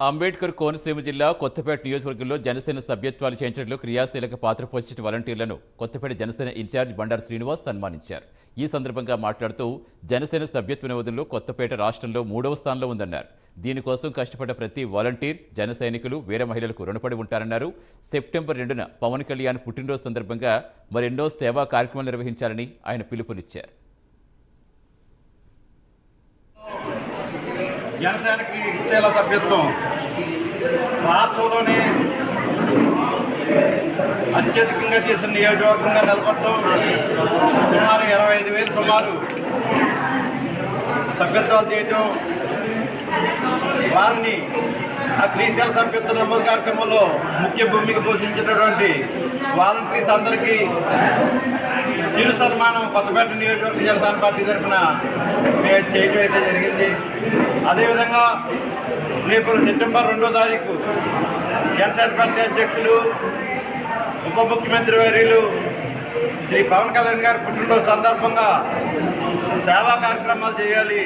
అంబేద్కర్ కోనసీమ జిల్లా కొత్తపేట నియోజకవర్గంలో జనసేన సభ్యత్వాలు చేయించడంలో క్రియాశీలక పాత్ర పోషించిన వాలంటీర్లను కొత్తపేట జనసేన ఇన్ఛార్జ్ బండారు శ్రీనివాస్ సన్మానించారు. ఈ సందర్భంగా మాట్లాడుతూ జనసేన సభ్యత్వ నిబంధనలో కొత్తపేట రాష్ట్రంలో 3వ స్థానంలో ఉందన్నారు. దీనికోసం కష్టపడ్డ ప్రతి వాలంటీర్, జన సైనికులు, వీర మహిళలకు రుణపడి ఉంటారన్నారు. సెప్టెంబర్ 2న పవన్ కళ్యాణ్ పుట్టినరోజు సందర్భంగా మరెన్నో సేవా కార్యక్రమాలు నిర్వహించాలని ఆయన పిలుపునిచ్చారు. జనసేనకి క్రియాశీల సభ్యత్వం రాష్ట్రంలోనే అత్యధికంగా చేసిన నియోజకవర్గంగా నిలబడటం, సుమారు 25,000 సుమారు సభ్యత్వాలు చేయటం, వారిని ఆ క్రియాశీల సభ్యత్వ నమోదు కార్యక్రమంలో ముఖ్య భూమిక పోషించినటువంటి వాలంటీర్స్ అందరికీ చిరు సన్మానం కొత్తపేట నియోజకవర్గ జనసేన పార్టీ తరఫున చేయటం అయితే జరిగింది. అదేవిధంగా రేపు సెప్టెంబర్ 2వ తారీఖు జనసేన పార్టీ అధ్యక్షులు, ఉప ముఖ్యమంత్రి వర్యులు శ్రీ పవన్ కళ్యాణ్ గారి పుట్టినరోజు సందర్భంగా సేవా కార్యక్రమాలు చేయాలి.